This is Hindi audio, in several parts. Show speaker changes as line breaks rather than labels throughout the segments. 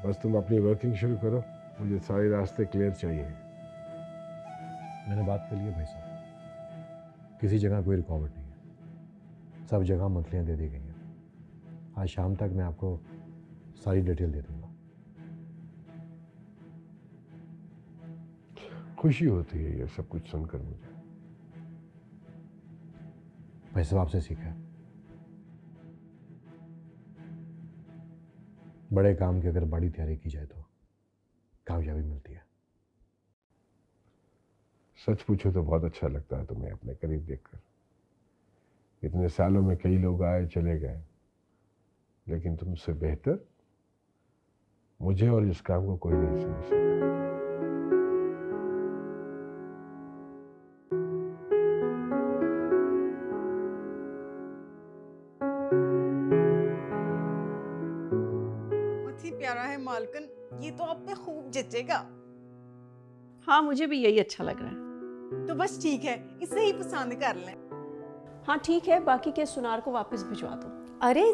बस तुम अपनी वर्किंग शुरू करो, मुझे सारे रास्ते क्लियर चाहिए।
मैंने बात कर ली है भाई साहब, किसी जगह कोई रुकावट नहीं है, सब जगह मंथलियाँ दे दी गई हैं। आज शाम तक मैं आपको सारी डिटेल दे दूँगा।
खुशी होती है ये सब कुछ सुनकर मुझे।
भाई साहब आपसे सीखा है, बड़े काम की अगर बड़ी तैयारी की जाए तो कामयाबी मिलती है।
सच पूछो तो बहुत अच्छा लगता है तुम्हें अपने करीब देखकर। इतने सालों में कई लोग आए चले गए, लेकिन तुमसे बेहतर मुझे और इस काम को कोई नहीं समझ सका।
बहुत ही प्यारा है मालकन, ये तो आप पे खूब जचेगा।
हाँ मुझे भी यही अच्छा लग रहा है।
तो बस ठीक है, इसे ही पसंद कर लें।
हाँ ठीक है, बाकी के सुनार को वापस भिजवा दो।
अरे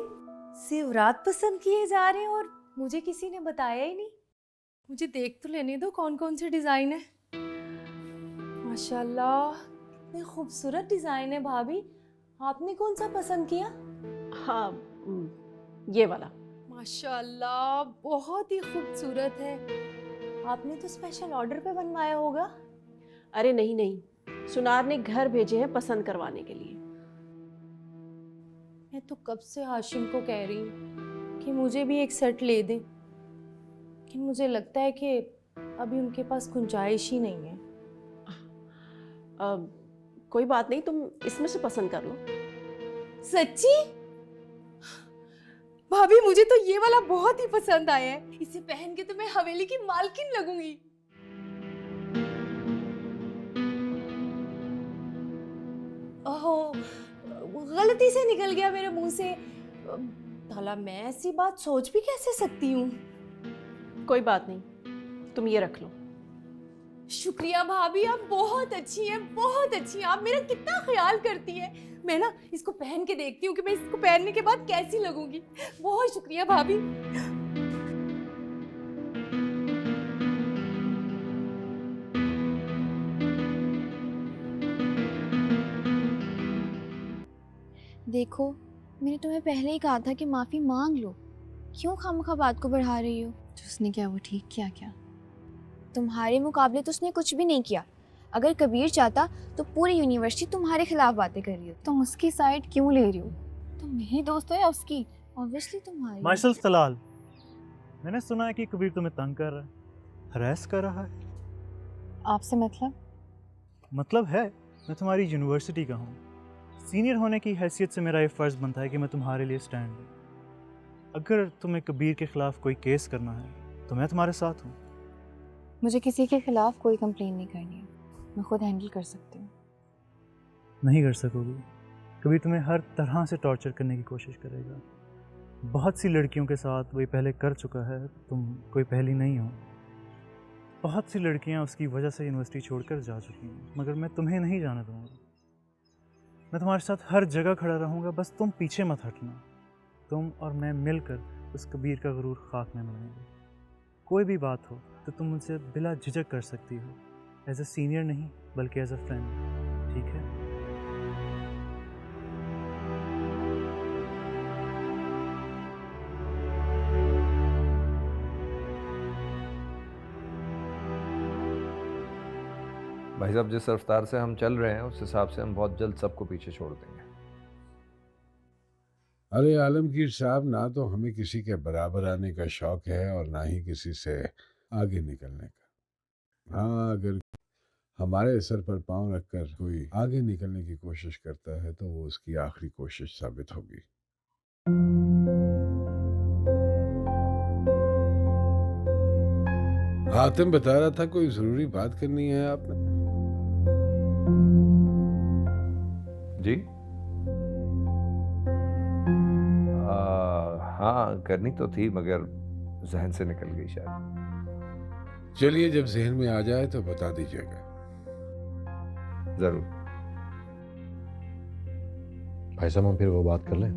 शिवरात पसंद किए जा रहे हैं और मुझे किसी ने बताया ही नहीं। मुझे देख तो लेने दो कौन कौन से डिजाइन है। माशाल्लाह कितने खूबसूरत डिजाइन है भाभी। आपने कौन सा पसंद किया?
हाँ ये वाला।
माशाल्लाह बहुत ही खूबसूरत है। आपने तो स्पेशल ऑर्डर पे बनवाया होगा।
अरे नहीं नहीं, सुनार ने घर भेजे हैं पसंद करवाने के लिए।
मैं तो कब से हाशिम को कह रही हूँ कि मुझे भी एक सेट ले दें, लेकिन मुझे लगता है कि अभी उनके पास गुंजाइश ही नहीं है।
कोई बात नहीं, तुम इसमें से पसंद कर लो।
सच्ची? भाभी मुझे तो ये वाला बहुत ही पसंद आया है। इसे पहन के तो मैं हवेली की मालकिन लगूंगी। ओहो, गलती से निकल गया मेरे मुंह से। भला मैं ऐसी बात सोच भी कैसे सकती हूँ।
कोई बात नहीं, तुम ये रख लो।
शुक्रिया भाभी, आप बहुत अच्छी हैं, बहुत अच्छी हैं। आप मेरा कितना ख्याल करती है। मैं ना इसको पहन के देखती हूँ कि मैं इसको पहनने के बाद कैसी लगूंगी। बहुत शुक्रिया भाभी।
देखो, मैंने तुम्हें पहले ही कहा था कि माफ़ी मांग लो। क्यों खामखा बात को बढ़ा रही हो?
तो उसने क्या वो ठीक किया क्या?
तुम्हारे मुकाबले तो उसने कुछ भी नहीं किया। अगर कबीर चाहता तो पूरी यूनिवर्सिटी तुम्हारे खिलाफ बातें कर रही होती।
तुम उसकी साइड क्यों ले रही हो? तुम मेरी दोस्त हो या उसकी?
ऑब्वियसली तुम्हारी।
माइसेल्फ तलाल, मैंने सुना है कि कबीर तुम्हें तंग कर रहा है, हरास कर रहा है।
आपसे मतलब?
मतलब है, मैं तुम्हारी यूनिवर्सिटी का हूँ। सीनियर होने की हैसियत से मेरा ये फ़र्ज़ बनता है कि मैं तुम्हारे लिए स्टैंड लूँ। अगर तुम्हें कबीर के ख़िलाफ़ कोई केस करना है तो मैं तुम्हारे साथ हूँ।
मुझे किसी के खिलाफ कोई कंप्लेन नहीं करनी है, मैं खुद हैंडल कर सकती हूँ।
नहीं कर सकोगी। कबीर तुम्हें हर तरह से टॉर्चर करने की कोशिश करेगा। बहुत सी लड़कियों के साथ वही पहले कर चुका है, तुम कोई पहली नहीं हो। बहुत सी लड़कियां उसकी वजह से यूनिवर्सिटी छोड़कर जा चुकी हैं, मगर मैं तुम्हें नहीं जाने दूँगा। मैं तुम्हारे साथ हर जगह खड़ा रहूँगा, बस तुम पीछे मत हटना। तुम और मैं मिलकर उस कबीर का गुरूर खाक में मिलाएंगे। कोई भी बात हो तो तुम मुझसे बिला झिझक कर सकती हो, एज अ सीनियर नहीं बल्कि एज अ फ्रेंड, ठीक है?
भाई साहब, जिस रफ्तार से हम चल रहे हैं उस हिसाब से हम बहुत जल्द सबको पीछे छोड़ देंगे।
अरे आलमगीर साहब, ना तो हमें किसी के बराबर आने का शौक है और ना ही किसी से आगे निकलने का। हाँ, अगर हमारे सर पर पांव रखकर कोई आगे निकलने की कोशिश करता है तो वो उसकी आखिरी कोशिश साबित होगी। हातिम बता रहा था कोई जरूरी बात करनी है आपने।
जी हाँ, करनी तो थी मगर जहन से निकल गई शायद।
चलिए, जब जहन में आ जाए तो बता दीजिएगा।
जरूर।
भाई साहब हम फिर वो बात कर लें?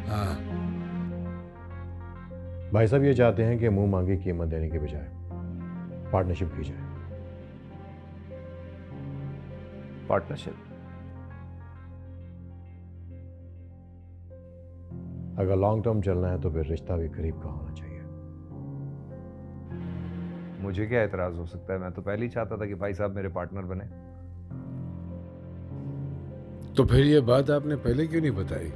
हाँ,
भाई साहब ये चाहते हैं कि मुंह मांगी कीमत देने के बजाय पार्टनरशिप की जाए।
पार्टनरशिप?
अगर लॉन्ग टर्म चलना है तो फिर रिश्ता भी करीब का होना चाहिए।
मुझे क्या एतराज हो सकता है? मैं तो पहले ही चाहता था कि भाई साहब मेरे पार्टनर बने।
तो फिर ये बात आपने पहले क्यों नहीं बताई?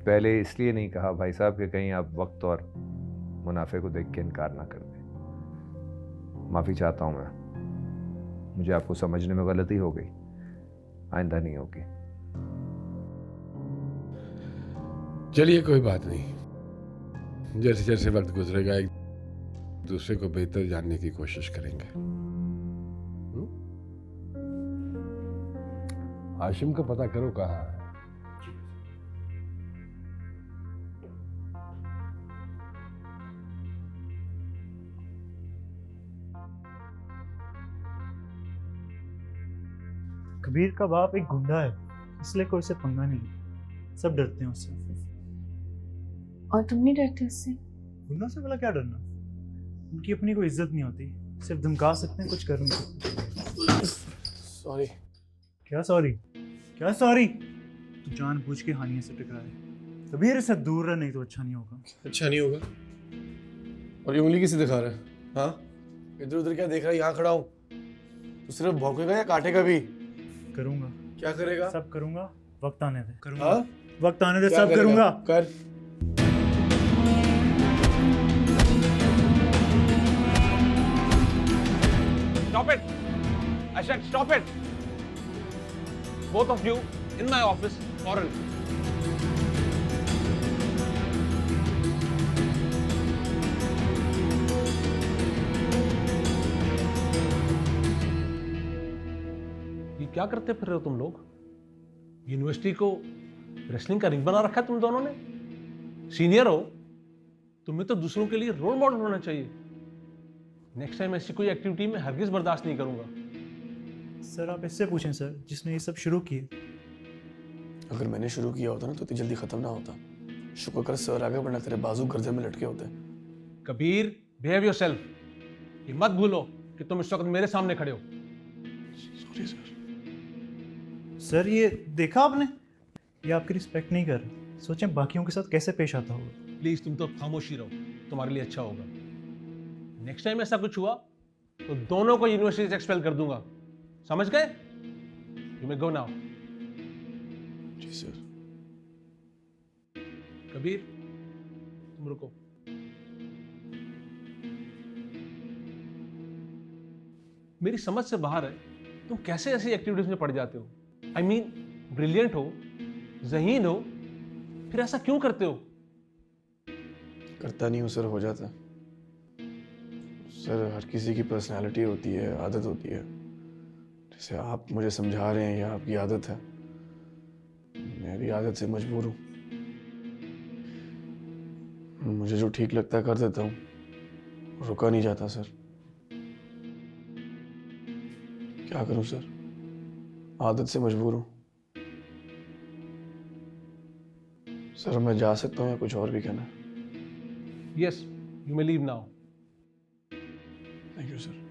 पहले इसलिए नहीं कहा भाई साहब कि कहीं आप वक्त और मुनाफे को देख के इनकार ना कर दें। माफ़ी चाहता हूं मैं, मुझे आपको समझने में गलती हो गई, आइंदा नहीं होगी।
चलिए कोई बात नहीं, जैसे जैसे वक्त गुजरेगा एक दूसरे को बेहतर जानने की कोशिश करेंगे। हाशिम का पता करो कहाँ है।
कबीर का बाप एक गुंडा है, इसलिए कोई से पंगा नहीं है। सब डरते हैं उससे।
और तुम नहीं डरते उससे?
गुंडों से भला क्या डरना? उनकी अपनी कोई इज्जत नहीं होती, सिर्फ धमका सकते हैं, कुछ कर नहीं सकते।
सॉरी।
क्या सॉरी? क्या सॉरी? तू जानबूझ के हानिया से टकराए। कबीर इससे दूर रह, नहीं तो अच्छा नहीं होगा।
अच्छा नहीं होगा? और ये उंगली किसे दिखा रहा है? हाँ, इधर उधर क्या देख रहा है? यहाँ खड़ा हूँ। तू सिर्फ भौंकेगा या काटेगा भी?
करूंगा।
क्या करेगा?
सब करूंगा, वक्त आने दे। करूंगा।
हाँ?
वक्त आने दे,
क्या
सब
करेगा?
करूंगा।
कर।
Stop it! I said stop it! Both of you in my office orally. ये क्या करते फिर रहे हो तुम लोग? यूनिवर्सिटी को रेसलिंग का रिंग बना रखा है तुम दोनों ने। सीनियर हो, तुम्हें तो दूसरों के लिए रोल मॉडल होना चाहिए। नेक्स्ट टाइम ऐसी कोई एक्टिविटी में हरगिज बर्दाश्त नहीं करूंगा।
सर आप इससे पूछें सर, जिसने ये सब शुरू किए।
अगर मैंने शुरू किया होता ना तो इतनी जल्दी खत्म ना होता। शुक्र कर सर आगे, वरना तेरे बाजू गर्दन में लटके होते।
Kabir, behave yourself. ये मत भूलो कि तुम इस वक्त मेरे सामने खड़े हो।
Sorry sir.
सर ये देखा आपने, ये आपकी रिस्पेक्ट नहीं कर रहे। सोचें बाकियों के साथ कैसे पेश आता होगा।
प्लीज तुम तो खामोशी रहो, तुम्हारे लिए अच्छा होगा। नेक्स्ट टाइम ऐसा कुछ हुआ तो दोनों को यूनिवर्सिटी से एक्सपेल कर दूंगा, समझ गए? You may go now.
जी सर।
कबीर तुम रुको। मेरी समझ से बाहर है, तुम कैसे ऐसी एक्टिविटीज में पड़ जाते हो? आई मीन ब्रिलियंट हो, ज़हीन हो, फिर ऐसा क्यों करते हो?
करता नहीं हूँ सर, हो जाता। सर हर किसी की पर्सनालिटी होती है, आदत होती है। जैसे आप मुझे समझा रहे हैं, यह आपकी आदत है, मैं भी आदत से मजबूर हूँ। मुझे जो ठीक लगता है कर देता हूँ, रुका नहीं जाता सर। क्या करूँ सर, आदत से मजबूर हूँ। सर मैं जा सकता हूँ या कुछ और भी कहना है?
Yes, you may leave now.
Thank you sir.